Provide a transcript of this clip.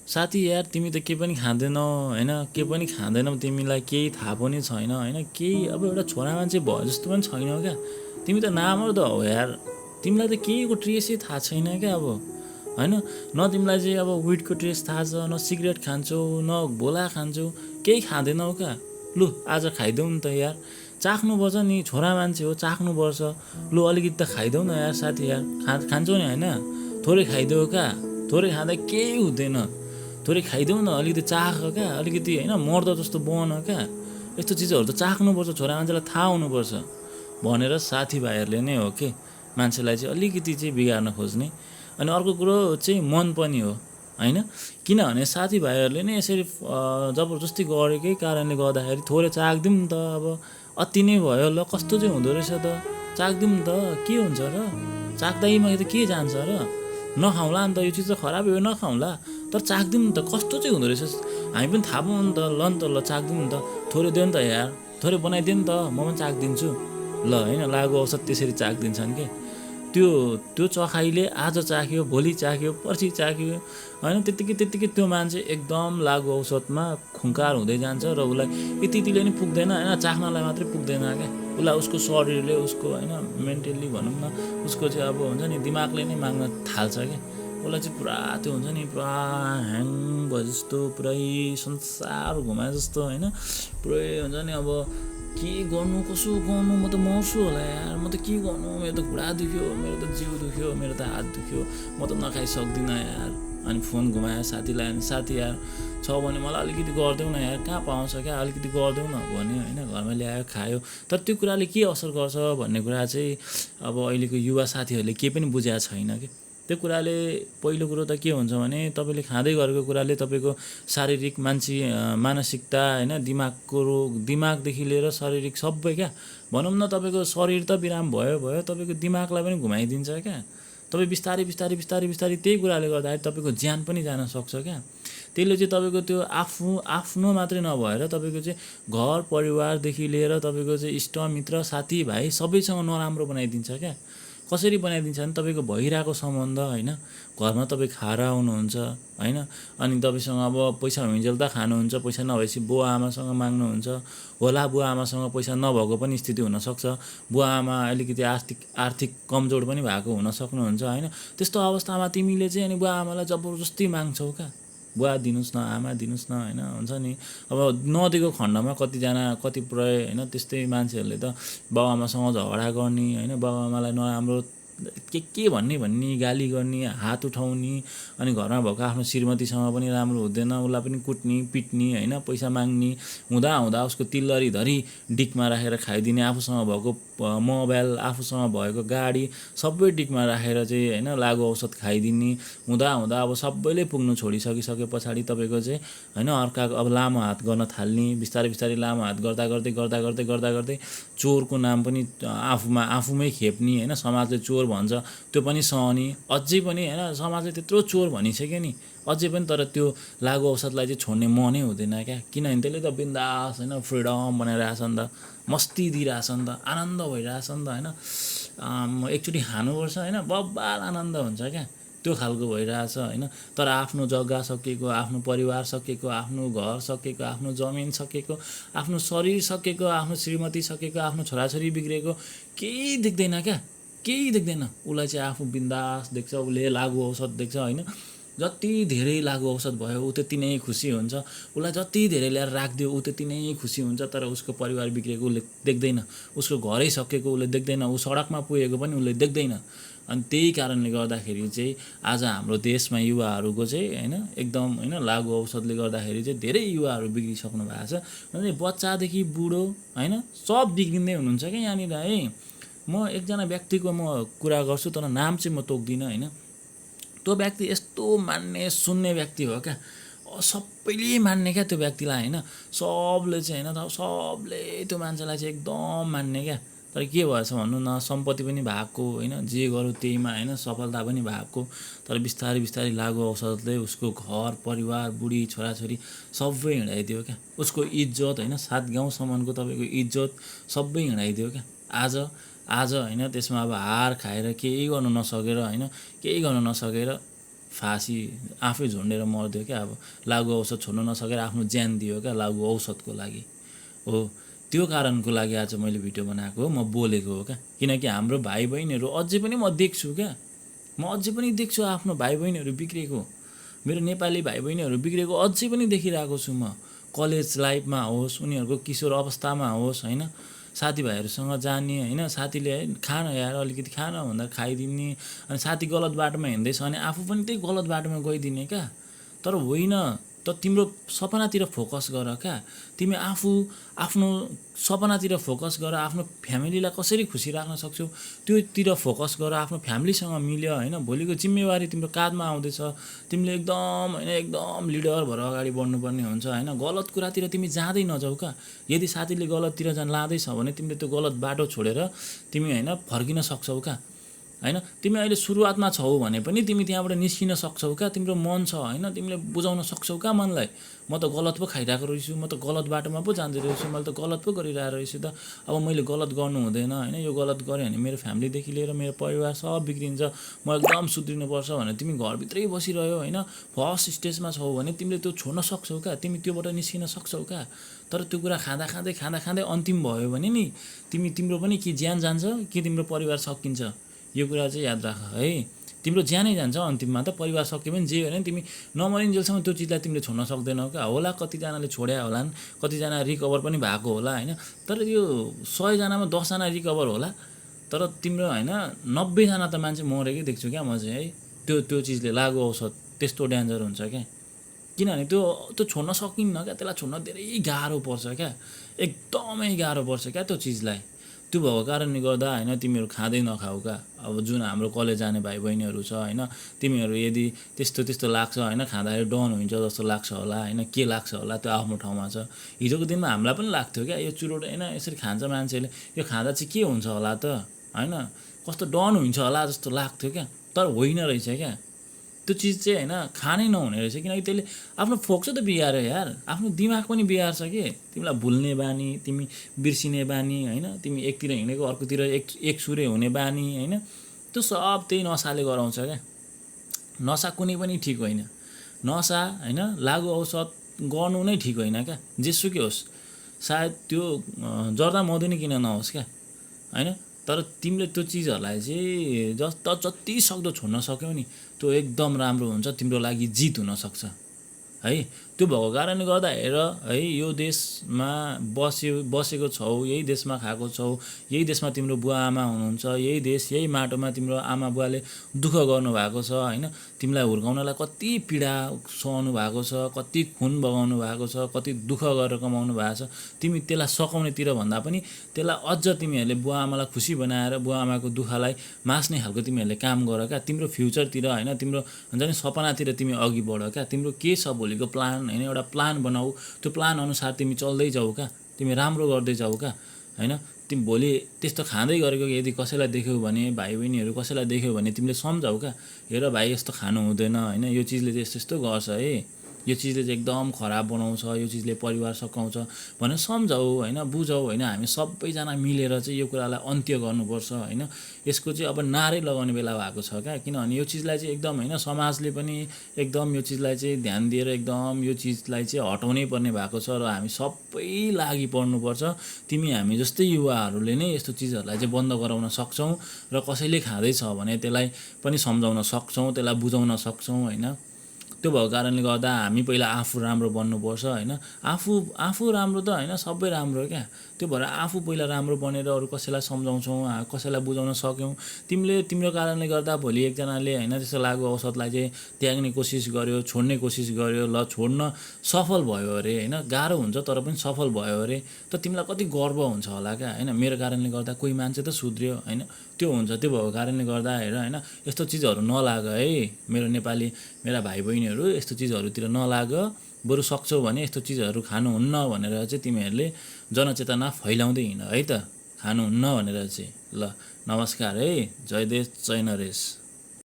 साथी यार तिमी त केही पनि खाँदैनौ होइन, के पनि खाँदैनौ, तिमीलाई केही थाहा पनि छैन होइन, केही अब एउटा छोरा मान्छे भयो जस्तो पनि छैनौ क्या, तिमी त नामर्द हो यार, तिमीलाई त केहीको ट्रेसै थाहा छैन क्या अब होइन। न तिमीलाई चाहिँ अब विडको ट्रेस थाहा छ, न सिगरेट खान्छौ, न भोला खान्छौ, केही खाँदैनौ क्या। लु आज खाइदेऊ नि त यार, चाख्नुपर्छ नि, छोरा मान्छे हो चाख्नुपर्छ। लु अलिकति त खाइदेऊ न यार साथी यार, खान्छौ नि होइन, थोरै खाइदेऊ क्या, थोरै खाँदा केही हुँदैन, थोरै खाइदेऊ न, अलिकति चाख क्या, अलिकति होइन मर्द जस्तो बन क्या। यस्तो चिजहरू त चाख्नुपर्छ, छोरा मान्छेलाई थाहा हुनुपर्छ भनेर साथीभाइहरूले नै हो कि मान्छेलाई चाहिँ अलिकति चाहिँ बिगार्न खोज्ने। अनि अर्को कुरो चाहिँ मन पनि हो होइन, किनभने साथीभाइहरूले नै यसरी जबरजस्ती गरेकै कारणले गर्दाखेरि थोरै चाखिदिउँ नि त, अब अति नै भयो ल, कस्तो चाहिँ हुँदो रहेछ त, चाखिदिउँ नि त, के हुन्छ र, चाख्दैमा त के जान्छ र, नखाउँला नि त, यो चिज त खराबै हो नखाउँला, तर चाखिदिउँ नि त कस्तो चाहिँ हुँदो रहेछ, हामी पनि थाहा पाउँ नि त, ल नि त, ल चाखिदिउँ नि त, थोरै देऊ नि त यार, थोरै बनाइदियो नि त, म पनि चाखिदिन्छु ल होइन। लागु औषध त्यसरी चाखिदिन्छन् कि त्यो त्यो चखाइले आज चाख्यो, भोलि चाख्यो, पर्सि चाख्यो होइन, त्यत्तिकै त्यो मान्छे एकदम लागु औषधमा खुङ्कार हुँदै जान्छ र उसलाई यतिले नि पुग्दैन होइन, चाख्नलाई मात्रै पुग्दैन क्या, उसलाई उसको शरीरले, उसको होइन मेन्टल्ली भनौँ न, उसको चाहिँ अब हुन्छ नि दिमागले नै माग्न थाल्छ क्या, उसलाई चाहिँ पुरा त्यो हुन्छ नि, पुरा ह्याङ भयो जस्तो, पुरै संसार घुमाए जस्तो होइन, पुरै हुन्छ नि अब के गर्नु कसो गर्नु, म त मर्छु होला यार, म त के गर्नु, मेरो त घुँडा दुख्यो, मेरो त जिउ दुख्यो, मेरो त हात दुख्यो, म त नखाइसक्दिनँ यार। अनि फोन घुमायो साथीलाई, अनि साथी यार छ भने मलाई अलिकति गरिदेऊ न यार, कहाँ पाउँछ क्या, अलिकति गरिदेऊ न भन्यो होइन, घरमा ल्यायो खायो। तर त्यो कुराले के असर गर्छ भन्ने कुरा चाहिँ अब अहिलेको युवा साथीहरूले केही पनि बुझेको छैन कि। त्यो कुराले पहिलो कुरो त के हुन्छ भने तपाईँले खाँदै गरेको कुराले तपाईँको शारीरिक मानसिकता होइन, दिमागको रोग, दिमागदेखि लिएर शारीरिक सबै क्या, भनौँ न तपाईँको शरीर त बिराम भयो, तपाईँको दिमागलाई पनि घुमाइदिन्छ क्या। तपाईँ बिस्तारै बिस्तारै बिस्तारै बिस्तारै त्यही कुराले गर्दाखेरि तपाईँको ज्यान पनि जान सक्छ क्या। त्यसले चाहिँ तपाईँको त्यो आफ्नो मात्रै नभएर तपाईँको चाहिँ घर परिवारदेखि लिएर तपाईँको चाहिँ इष्टमित्र साथीभाइ सबैसँग नराम्रो बनाइदिन्छ क्या। कसरी बनाइदिन्छ भने तपाईँको भइरहेको सम्बन्ध होइन, घरमा तपाईँ खाएर आउनुहुन्छ होइन, अनि तपाईँसँग अब पैसा हुइन्जेल त खानुहुन्छ, पैसा नभएपछि बुवा आमासँग माग्नुहुन्छ होला, बुवा आमासँग पैसा नभएको पनि स्थिति हुनसक्छ, बुवा आमा अलिकति आर्थिक कमजोर पनि भएको हुन सक्नुहुन्छ होइन। त्यस्तो अवस्थामा तिमीले चाहिँ अनि बुवा आमालाई जबरजस्ती माग्छौ क्या, बुवा दिनुहोस् न, आमा दिनुहोस् न होइन, हुन्छ नि अब नदिएको खण्डमा कतिजना कतिपय होइन त्यस्तै मान्छेहरूले त बाबुआमासँग झगडा गर्ने होइन, बाबुआमालाई नराम्रो के भन्ने गाली गर्ने, हात उठाउने, अनि घरमा भएको आफ्नो श्रीमतीसँग पनि राम्रो हुँदैन, उसलाई पनि कुट्ने पिट्ने होइन, पैसा माग्ने, हुँदा उसको तिल्लरीधरि डिकमा राखेर खाइदिने, आफूसँग भएको मोबाइल, आफूसँग भएको गाडी सबै डिकमा राखेर चाहिँ होइन लागु औषध खाइदिने, हुँदा अब सबैले पुग्नु छोडिसके पछाडि तपाईँको चाहिँ होइन अर्काको अब लामो हात गर्न थाल्ने, बिस्तारै लामो हात गर्दा चोरको नाम पनि आफूमै खेप्ने होइन, समाजले चोर भन्छ त्यो पनि सहने, अझै पनि होइन समाजले त्यत्रो चोर भनिसक्यो नि, अझै पनि तर त्यो लागु औषधलाई चाहिँ छोड्ने मनै हुँदैन क्या। किनभने त्यसले त बिन्दास होइन फ्रिडम बनाइरहेछ नि त, मस्ती दिइरहेछ नि त, आनन्द भइरहेछ नि त होइन, एकचोटि खानुपर्छ होइन बब्बाल आनन्द हुन्छ क्या, त्यो खालको भइरहेछ होइन। तर आफ्नो जग्गा सकिएको, आफ्नो परिवार सकिएको, आफ्नो घर सकिएको, आफ्नो जमिन सकिएको, आफ्नो शरीर सकिएको, आफ्नो श्रीमती सकिएको, आफ्नो छोराछोरी बिग्रेको केही देख्दैन क्या, केही देख्दैन। उसलाई चाहिँ आफू बिन्दास देख्छ, उसले लागु औषध देख्छ होइन, जति धेरै लागु औषध भयो ऊ त्यति नै खुसी हुन्छ, उसलाई जति धेरै ल्याएर राखिदियो ऊ त्यति नै खुसी हुन्छ। तर उसको परिवार बिग्रेको उसले देख्दैन, उसको घरै सकेको उसले देख्दैन, ऊ सडकमा पुगेको पनि उसले देख्दैन। अनि त्यही कारणले गर्दाखेरि चाहिँ आज हाम्रो देशमा युवाहरूको चाहिँ होइन एकदम होइन लागु औषधले गर्दाखेरि चाहिँ धेरै युवाहरू बिग्रिसक्नु भएको छ। अनि बच्चादेखि बुढो होइन सब बिग्रिँदै हुनुहुन्छ क्या यहाँनिर है। म एकजना व्यक्तिको म कुरा गर्छु तर नाम चाहिँ म तोक्दिनँ होइन। त्यो व्यक्ति यस्तो मान्ने सुन्ने व्यक्ति हो क्या, सबैले मान्ने क्या त्यो व्यक्तिलाई होइन, सबले चाहिँ होइन सबले त्यो मान्छेलाई चाहिँ एकदम मान्ने क्या। तर के भएछ भन्नु न, सम्पत्ति पनि भएको होइन, जे गरौँ त्यहीमा होइन सफलता पनि भएको, तर बिस्तारै लागु औषधले उसको घर परिवार बुढी छोराछोरी सबै हिँडाइदियो क्या। उसको इज्जत होइन 7 गाउँसम्मको तपाईँको इज्जत सबै हिँडाइदियो क्या। आज होइन त्यसमा अब हार खाएर केही गर्नु नसकेर फाँसी आफै झुन्डेर मर्दियो क्या। अब लागु औषध छोड्न नसकेर आफ्नो ज्यान दियो क्या लागु औषधको लागि। हो त्यो कारणको लागि आज मैले भिडियो बनाएको हो, म बोलेको हो क्या। किनकि हाम्रो भाइ बहिनीहरू अझै पनि म देख्छु क्या, म अझै पनि देख्छु आफ्नो भाइ बहिनीहरू बिग्रेको, मेरो नेपाली भाइ बहिनीहरू बिग्रेको अझै पनि देखिरहेको छु म। कलेज लाइफमा होस्, उनीहरूको किशोर अवस्थामा होस् होइन, साथीभाइहरूसँग जाने होइन, साथीले खान यार अलिकति खान भन्दा खाइदिने, अनि साथी गलत बाटोमा हिँड्दैछ भने आफू पनि त्यही गलत बाटोमा गइदिने क्या। तर होइन, त तिम्रो सपनातिर फोकस गर क्या। तिमी आफू आफ्नो सपनातिर फोकस गर, आफ्नो फ्यामिलीलाई कसरी खुसी राख्न सक्छौ त्योतिर फोकस गर, आफ्नो फ्यामिलीसँग मिल्यो होइन। भोलिको जिम्मेवारी तिम्रो काँधमा आउँदैछ, तिमीले एकदम होइन एकदम लिडर भएर अगाडि बढ्नुपर्ने हुन्छ होइन। गलत कुरातिर तिमी जाँदै नजाऊ क्या। यदि साथीले गलततिर लाँदैछ भने तिमीले त्यो गलत बाटो छोडेर तिमी होइन फर्किन सक्छौ क्या होइन। तिमी अहिले सुरुवातमा छौ भने पनि तिमी त्यहाँबाट निस्किन सक्छौ क्या। तिम्रो मन छ होइन, तिमीले बुझाउन सक्छौ क्या मनलाई, म त गलत पो खाइरहेको रहेछु, म त गलत बाटोमा पो जाँदै रहेछु, मैले त गलत पो गरिरहेको रहेछु त। अब मैले गलत गर्नु हुँदैन होइन, यो गलत गरेँ भने मेरो फ्यामिलीदेखि लिएर मेरो परिवार सब बिग्रिन्छ, म एकदम सुध्रिनुपर्छ भने तिमी घरभित्रै बसिरह्यो होइन। फर्स्ट स्टेजमा छौ भने तिमीले त्यो छोड्न सक्छौ क्या, तिमी त्योबाट निस्किन सक्छौ क्या। तर त्यो कुरा खाँदा खाँदै अन्तिम भयो भने नि तिम्रो पनि कि ज्यान जान्छ कि तिम्रो परिवार सकिन्छ, यो कुरा चाहिँ याद राख है। तिम्रो ज्यानै जान्छ अन्तिममा, त परिवार सक्यो भने जे होइन तिमी नमरिन्जेलसम्म त्यो चिजलाई तिमीले छोड्न सक्दैनौ क्या। होला कतिजनाले छोड्या होलान्, कतिजना रिकभर पनि भएको होला होइन, तर यो 100 जनामा 10 जना रिकभर होला, तर तिम्रो होइन 90 जना त मान्छे मरेकै देख्छु क्या म चाहिँ है। त्यो चिजले लागु औषध त्यस्तो डेन्जर हुन्छ क्या। किनभने त्यो छोड्न सकिन्न क्या, त्यसलाई छोड्न धेरै गाह्रो पर्छ क्या, एकदमै गाह्रो पर्छ क्या त्यो चिजलाई। त्यो भएको कारणले गर्दा होइन तिमीहरू खाँदै नखाऊ क्या। अब जुन हाम्रो कलेज जाने भाइ बहिनीहरू छ होइन, तिमीहरू यदि त्यस्तो लाग्छ होइन, खाँदाखेरि डन हुन्छ जस्तो लाग्छ होला होइन, के लाग्छ होला त्यो आफ्नो ठाउँमा छ। हिजोको दिनमा हामीलाई पनि लाग्थ्यो क्या, यो चुरोट होइन यसरी खान्छ मान्छेले, यो खाँदा चाहिँ के हुन्छ होला त होइन, कस्तो डन हुन्छ होला जस्तो लाग्थ्यो क्या। तर होइन रहेछ क्या, त्यो चिज चाहिँ होइन खानै नहुने रहेछ। किनकि त्यसले आफ्नो फोक्सो त बिगार्यो यार, आफ्नो दिमाग पनि बिगार्छ कि। तिमीलाई भुल्ने बानी, तिमी बिर्सिने बानी होइन, तिमी एकतिर हिँडेको अर्कोतिर एक सुरे हुने बानी होइन, त्यो सब त्यही नसाले गराउँछ क्या। नसा कुनै पनि ठिक होइन, नसा होइन लागु औषध गर्नु नै ठिक होइन क्या, जेसुकै होस्। सायद त्यो जर्दा मधु नै किन नहोस् क्या होइन, तर तिमीले त्यो चिजहरूलाई चाहिँ जति सक्दो छोड्न सक्यौ नि त्यो एकदम राम्रो हुन्छ, तिम्रो लागि जित हुनसक्छ है। त्यो भएको कारणले गर्दा हेर है, यो देशमा बसेको छौ, यही देशमा खाएको छौ, यही देशमा तिम्रो बुवा आमा हुनुहुन्छ, यही देश यही माटोमा तिम्रो आमा बुवाले दुःख गर्नुभएको छ होइन। तिमीलाई हुर्काउनलाई कति पीडा सहनु भएको छ, कति खुन बगाउनु भएको छ, कति दुःख गरेर कमाउनु भएको छ। तिमी त्यसलाई सकाउनेतिर भन्दा पनि त्यसलाई अझ तिमीहरूले बुवा आमालाई खुसी बनाएर बुवा आमाको दुःखलाई मास्ने खालको तिमीहरूले काम गर क्या। तिम्रो फ्युचरतिर होइन, तिम्रो हुन्छ नि सपनातिर तिमी अघि बढ क्या। तिम्रो के छ भोलिको प्लान होइन, एउटा प्लान बनाऊ, त्यो प्लान अनुसार तिमी चल्दै जाऊ क्या, तिमी राम्रो गर्दै जाऊ क्या होइन। तिमी भोलि त्यस्तो खाँदै गरेको यदि कसैलाई देख्यौ भने, भाइ बहिनीहरू कसैलाई देख्यौ भने तिमीले सम्झाऊ क्या, हेर भाइ यस्तो खानु हुँदैन होइन, यो चिजले चाहिँ यस्तो गर्छ है, यो चिजले चाहिँ एकदम खराब बनाउँछ, यो चिजले परिवार सकाउँछ भनेर सम्झाऊ होइन, बुझाऊ होइन। हामी सबैजना मिलेर चाहिँ यो कुरालाई अन्त्य गर्नुपर्छ होइन। यसको चाहिँ अब नारै लगाउने बेला भएको छ क्या, किनभने यो चिजलाई चाहिँ एकदम होइन समाजले पनि एकदम यो चिजलाई चाहिँ ध्यान दिएर एकदम यो चिजलाई चाहिँ हटाउनै पर्ने भएको छ, र हामी सबै लागि पर्नुपर्छ। तिमी हामी जस्तै युवाहरूले नै यस्तो चिजहरूलाई चाहिँ बन्द गराउन सक्छौँ, र कसैले खाँदैछ भने त्यसलाई पनि सम्झाउन सक्छौँ, त्यसलाई बुझाउन सक्छौँ होइन। त्यो भएको कारणले गर्दा हामी पहिला आफू राम्रो बन्नुपर्छ होइन। आफू राम्रो त होइन सबै राम्रो क्या। त्यो भएर आफू पहिला राम्रो बनेर अरू कसैलाई सम्झाउँछौँ, कसैलाई बुझाउन सक्यौँ। तिम्रो कारणले गर्दा भोलि एकजनाले होइन त्यस्तो लागु औषधलाई चाहिँ त्याग्ने कोसिस गर्यो, छोड्ने कोसिस गर्यो, ल छोड्न सफल भयो अरे होइन, गाह्रो हुन्छ तर पनि सफल भयो अरे, त तिमीलाई कति गर्व हुन्छ होला क्या होइन। मेरो कारणले गर्दा कोही मान्छे त सुध्रियो होइन, त्यो हुन्छ। त्यो भएको कारणले गर्दा हेर होइन, यस्तो चिजहरू नलाग है मेरो नेपाली मेरा भाइ बहिनीहरू, यस्तो चिजहरूतिर नलाग। बरु सक्छौ भने यस्तो चिजहरू खानुहुन्न भनेर चाहिँ तिमीहरूले जनचेतना फैलाउँदै हिँड है त, खानुहुन्न भनेर चाहिँ। ल नमस्कार है, जय देश जय नरेश।